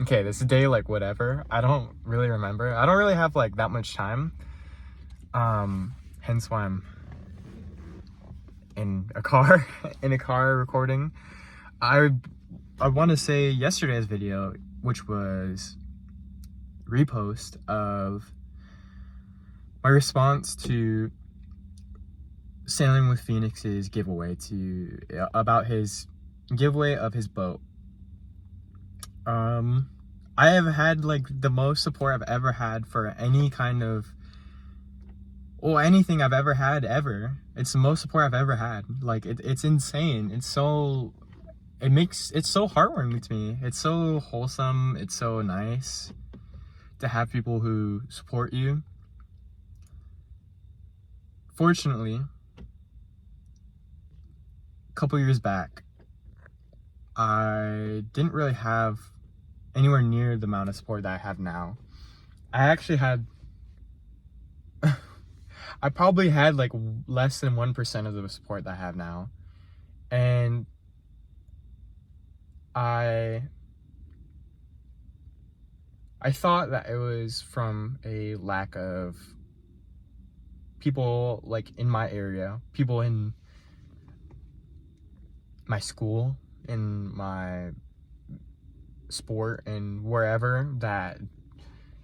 Okay, this day, like, whatever. I don't really remember. I don't really have, like, that much time. Hence why I'm in a car, in a car recording. I want to say yesterday's video, which was repost of my response to Sailing with Phoenix's giveaway about his giveaway of his boat. I have had like the most support I've ever had for any kind of, or anything I've ever had ever. It's the most support I've ever had. Like it's insane. It's so heartwarming to me. It's so wholesome. It's so nice to have people who support you. Fortunately, a couple years back, I didn't really have anywhere near the amount of support that I have now. I actually had I probably had like less than 1% of the support that I have now. And I thought that it was from a lack of people like in my area, people in my school, in my sport, and wherever, that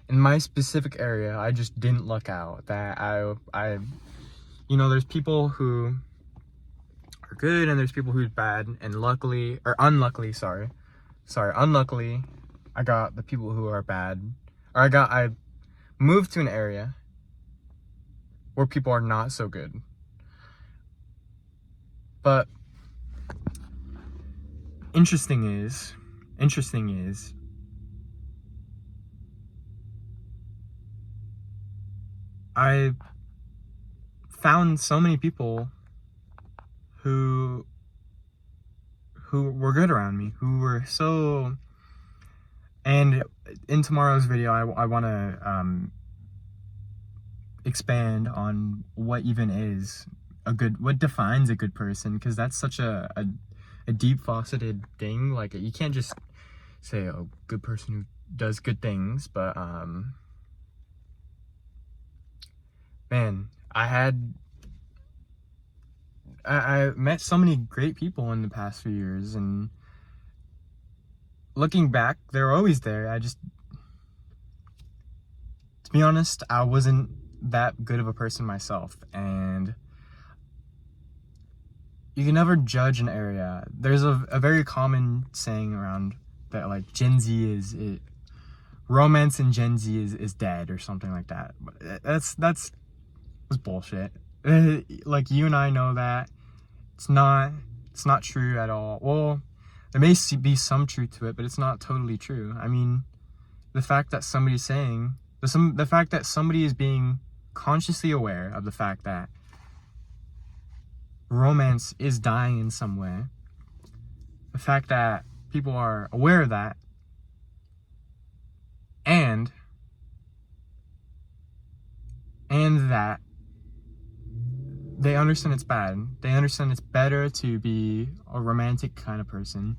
in my specific area I just didn't luck out. That I you know, there's people who are good and there's people who's bad, and unluckily, I got the people who are bad. Or I moved to an area where people are not so good. But interesting is I found so many people who were good around me, who were so. And in tomorrow's video, I want to expand on what even is what defines a good person, because that's such a deep faceted thing. Like, you can't just say a good person who does good things. But man, I met so many great people in the past few years, and looking back, they're always there. To be honest, I wasn't that good of a person myself, and you can never judge an area. There's a very common saying around that, like, romance in Gen Z is dead, or something like that. But that's was bullshit. Like, you and I know that it's not true at all. Well, there may be some truth to it, but it's not totally true. I mean, the fact that somebody is being consciously aware of the fact that romance is dying in some way, the fact that people are aware of that, and that they understand it's bad. They understand it's better to be a romantic kind of person.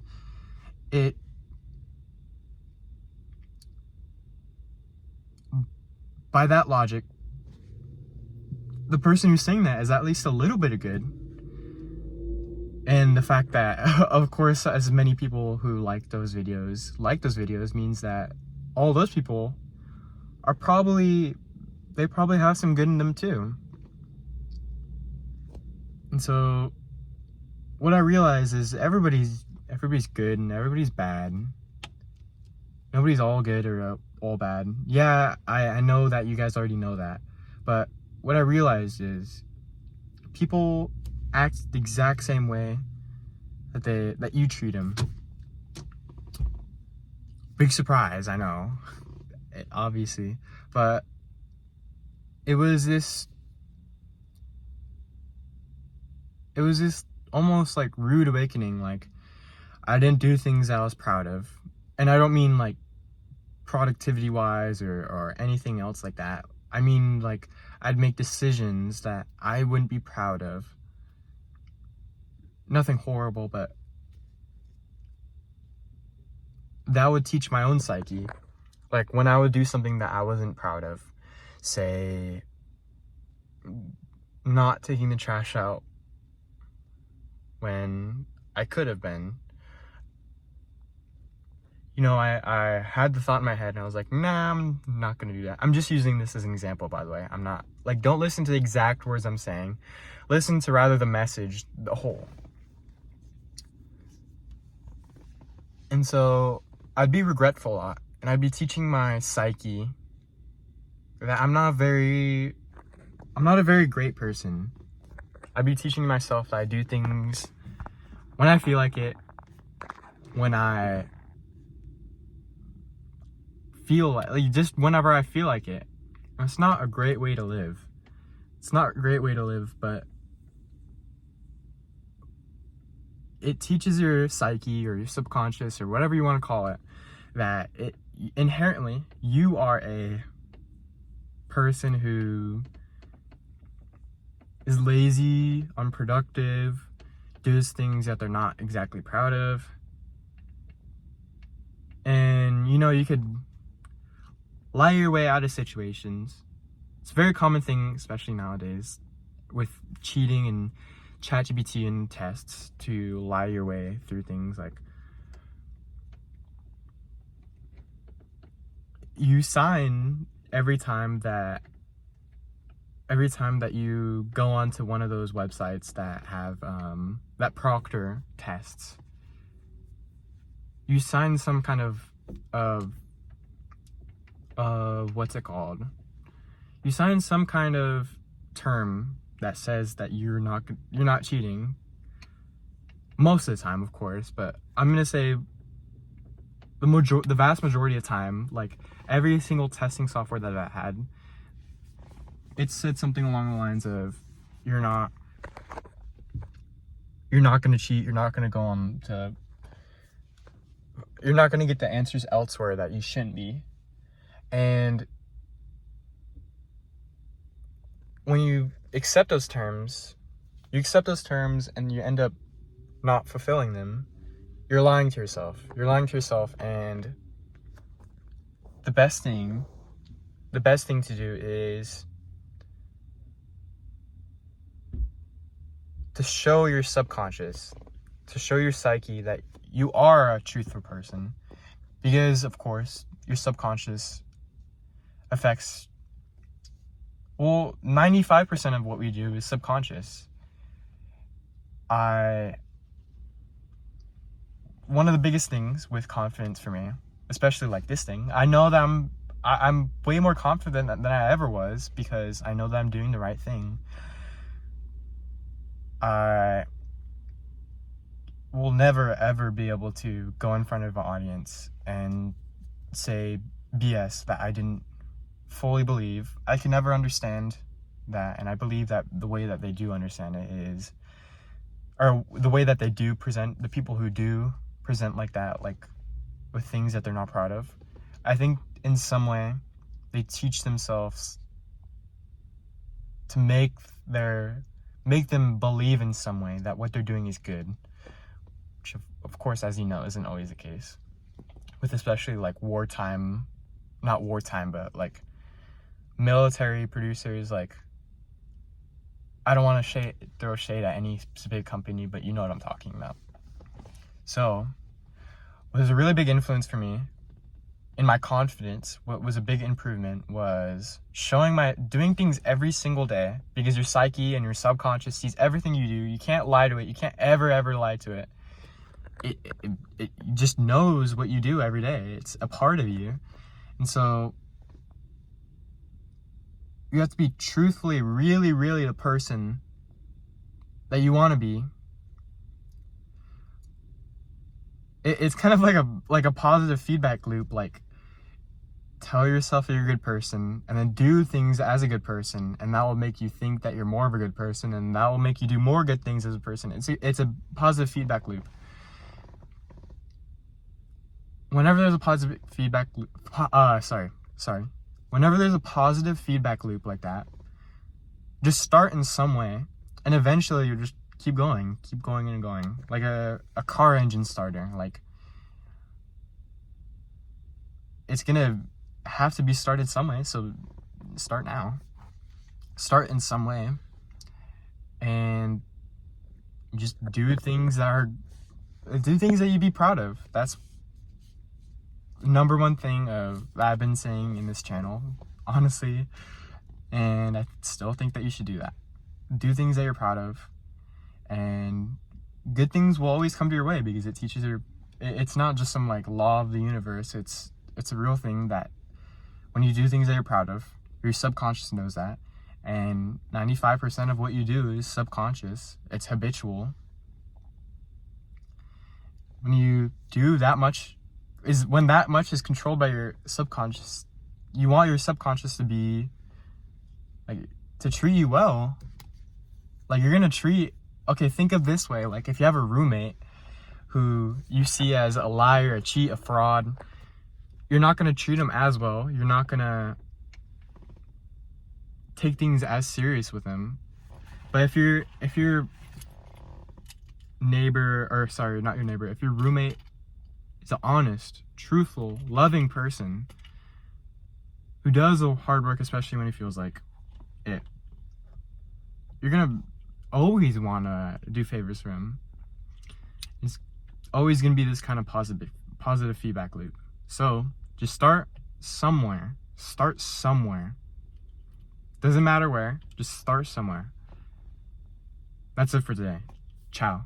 By that logic, the person who's saying that is at least a little bit of good. And the fact that, of course, as many people who like those videos means that all those people are probably have some good in them too. And so what I realize is everybody's good and everybody's bad. Nobody's all good or all bad. Yeah, I know that you guys already know that. But what I realized is people act the exact same way that you treat them. Big surprise, I know. Obviously. But it was this almost like rude awakening. Like, I didn't do things that I was proud of. And I don't mean like productivity wise or anything else like that. I mean, like, I'd make decisions that I wouldn't be proud of. Nothing horrible, but that would teach my own psyche. Like when I would do something that I wasn't proud of, say not taking the trash out when I could have been. You know, I had the thought in my head and I was like, nah, I'm not gonna do that. I'm just using this as an example, by the way. I'm not, like, don't listen to the exact words I'm saying. Listen to rather the message, the whole. And so I'd be regretful a lot, and I'd be teaching my psyche that I'm not a very great person. I'd be teaching myself that I do things when I feel like it, when I feel like just whenever I feel like it. It's not a great way to live. It's not a great way to live, but it teaches your psyche or your subconscious or whatever you want to call it that it inherently you are a person who is lazy, unproductive, does things that they're not exactly proud of. And you know, you could lie your way out of situations. It's a very common thing, especially nowadays, with cheating and ChatGPT and tests, to lie your way through things. Like, you sign every time that you go onto one of those websites that have that proctor tests. You sign some kind of what's it called? You sign some kind of term that says that you're not cheating. Most of the time, of course, but I'm gonna say the vast majority of the time, like every single testing software that I had, it said something along the lines of you're not gonna cheat, you're not gonna get the answers elsewhere that you shouldn't be. And when you accept those terms and you end up not fulfilling them, you're lying to yourself. And the best thing to do is to show your subconscious, to show your psyche that you are a truthful person. Because, of course, your subconscious affects, 95% of what we do is subconscious. One of the biggest things with confidence for me, especially like this thing, I know that I'm way more confident than I ever was because I know that I'm doing the right thing. I will never ever be able to go in front of an audience and say BS that I didn't fully believe. I can never understand that, and I believe that the way that they do understand it is, or the way that they do present, the people who do present like that, like with things that they're not proud of, I think in some way they teach themselves to make them believe in some way that what they're doing is good, which of course, as you know, isn't always the case, with especially like not wartime, but like military producers. Like, I don't want to throw shade at any specific company, but you know what I'm talking about. So what was a really big influence for me in my confidence, what was a big improvement, was doing things every single day, because your psyche and your subconscious sees everything you do. You can't lie to it. You can't ever lie to it. It just knows what you do every day. It's a part of you. And so you have to be truthfully, really, really the person that you want to be. It's kind of like a positive feedback loop. Like, tell yourself that you're a good person, and then do things as a good person, and that will make you think that you're more of a good person, and that will make you do more good things as a person. It's a positive feedback loop. Whenever there's a positive feedback loop, whenever there's a positive feedback loop like that, just start in some way, and eventually you just keep going and going, like a car engine starter. Like, it's gonna have to be started some way. So start now. Start in some way, and just do things that you'd be proud of. That's the number one thing that I've been saying in this channel, honestly, and I still think that you should do that. Do things that you're proud of, and good things will always come to your way, because it teaches you. It's not just some like law of the universe. It's a real thing that when you do things that you're proud of, your subconscious knows that, and 95% of what you do is subconscious. It's habitual. When you do that much, when that much is controlled by your subconscious, you want your subconscious to be like, to treat you well. Like, you're gonna treat, okay, think of this way, like if you have a roommate who you see as a liar, a cheat, a fraud, you're not gonna treat him as well. You're not gonna take things as serious with him. But if your neighbor, or sorry, not your neighbor, if your roommate is an honest, truthful, loving person who does the hard work, especially when he feels like it, you're gonna always want to do favors for him. It's always gonna be this kind of positive feedback loop. So just start somewhere. Start somewhere. Doesn't matter where, just start somewhere. That's it for today. Ciao.